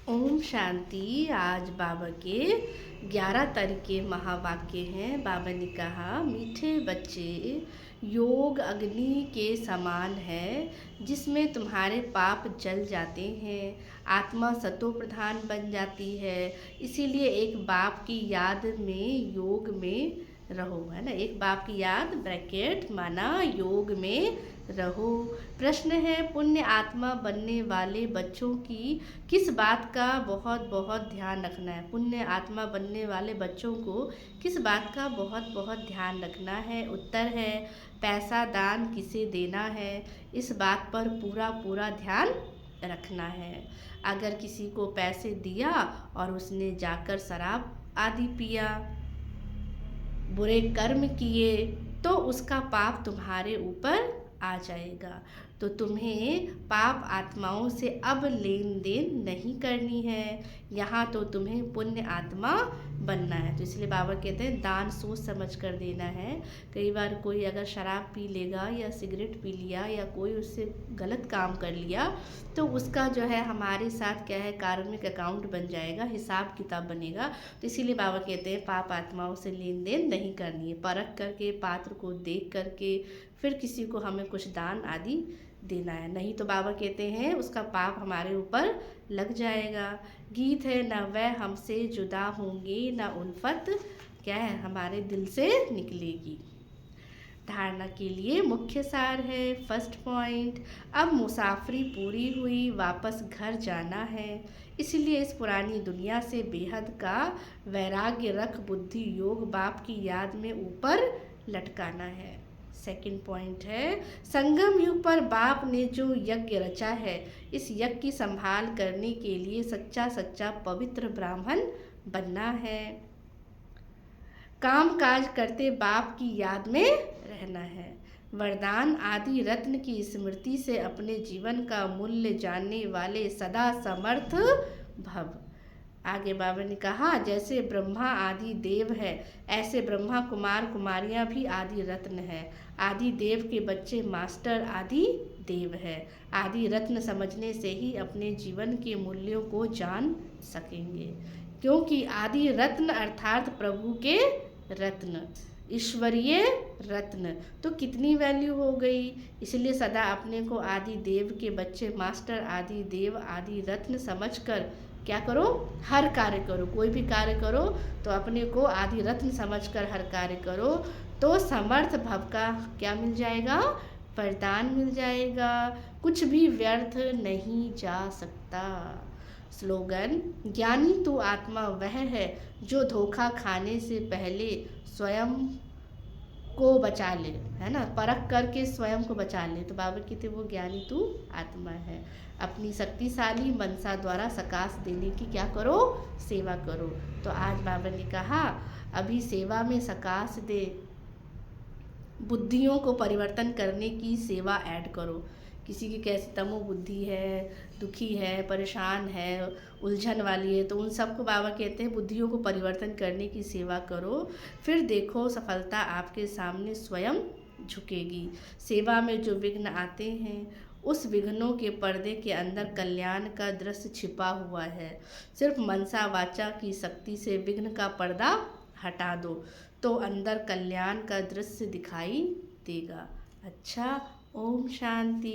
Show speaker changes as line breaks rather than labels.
ओम शांति। आज बाबा के 11 तरीके महावाक्य हैं। बाबा ने कहा, मीठे बच्चे, योग अग्नि के समान है जिसमें तुम्हारे पाप जल जाते हैं, आत्मा सतो प्रधान बन जाती है। इसीलिए एक बाप की याद में योग में रहो, है ना। एक बाप की याद ब्रैकेट माना योग में रहो। प्रश्न है, पुण्य आत्मा बनने वाले बच्चों की किस बात का बहुत बहुत ध्यान रखना है। पुण्य आत्मा बनने वाले बच्चों को किस बात का बहुत बहुत ध्यान रखना है। उत्तर है, पैसा दान किसे देना है, इस बात पर पूरा पूरा ध्यान रखना है। अगर किसी को पैसे दिया और उसने जाकर शराब आदि पिया, बुरे कर्म किए, तो उसका पाप तुम्हारे ऊपर आ जाएगा। तो तुम्हें पाप आत्माओं से अब लेन देन नहीं करनी है। यहाँ तो तुम्हें पुण्य आत्मा बनना है। तो इसलिए बाबा कहते हैं दान सोच समझ कर देना है। कई बार कोई अगर शराब पी लेगा या सिगरेट पी लिया या कोई उससे गलत काम कर लिया, तो उसका जो है हमारे साथ क्या है, कार्मिक अकाउंट बन जाएगा, हिसाब किताब बनेगा। तो इसीलिए बाबा कहते हैं पाप आत्माओं से लेन देन नहीं करनी है। परख करके, पात्र को देख करके फिर किसी को हमें कुछ दान आदि देना है। नहीं तो बाबा कहते हैं उसका पाप हमारे ऊपर लग जाएगा। गीत है, न वह हमसे जुदा होंगे न उल्फत क्या है हमारे दिल से निकलेगी। धारणा के लिए मुख्य सार है। फर्स्ट पॉइंट, अब मुसाफरी पूरी हुई, वापस घर जाना है। इसलिए इस पुरानी दुनिया से बेहद का वैराग्य रख बुद्धि योग बाप की याद में ऊपर लटकाना है। सेकंड पॉइंट है, संगम युग पर बाप ने जो यज्ञ रचा है, इस यज्ञ की संभाल करने के लिए सच्चा सच्चा पवित्र ब्राह्मण बनना है। काम काज करते बाप की याद में रहना है। वरदान आदि रत्न की स्मृति से अपने जीवन का मूल्य जानने वाले सदा समर्थ भव। आगे बाबा ने कहा, जैसे ब्रह्मा आदि देव है, ऐसे ब्रह्मा कुमार कुमारियां भी आदि रत्न है। आदि देव के बच्चे मास्टर आदि देव है। आदि रत्न समझने से ही अपने जीवन के मूल्यों को जान सकेंगे, क्योंकि आदि रत्न अर्थात प्रभु के रत्न, ईश्वरीय रत्न, तो कितनी वैल्यू हो गई। इसलिए सदा अपने को आदि देव के बच्चे मास्टर आदि देव आदि रत्न समझकर क्या करो, हर कार्य करो। कोई भी कार्य करो तो अपने को आदि रत्न समझकर हर कार्य करो, तो समर्थ भव का क्या मिल जाएगा, वरदान मिल जाएगा। कुछ भी व्यर्थ नहीं जा सकता। स्लोगन, ज्ञानी तो आत्मा वह है जो धोखा खाने से पहले स्वयं को बचा ले, है ना, परख करके स्वयं को बचा ले। तो बाबा कहते वो ज्ञानी तू आत्मा है। अपनी शक्तिशाली मनसा द्वारा सकाश देने की क्या करो, सेवा करो। तो आज बाबा ने कहा अभी सेवा में सकाश दे, बुद्धियों को परिवर्तन करने की सेवा ऐड करो। किसी की कैसी तमो बुद्धि है, दुखी है, परेशान है, उलझन वाली है, तो उन सबको बाबा कहते हैं बुद्धियों को परिवर्तन करने की सेवा करो। फिर देखो सफलता आपके सामने स्वयं झुकेगी। सेवा में जो विघ्न आते हैं, उस विघ्नों के पर्दे के अंदर कल्याण का दृश्य छिपा हुआ है। सिर्फ मनसा वाचा की शक्ति से विघ्न का पर्दा हटा दो, तो अंदर कल्याण का दृश्य दिखाई देगा। अच्छा, ओम शांति।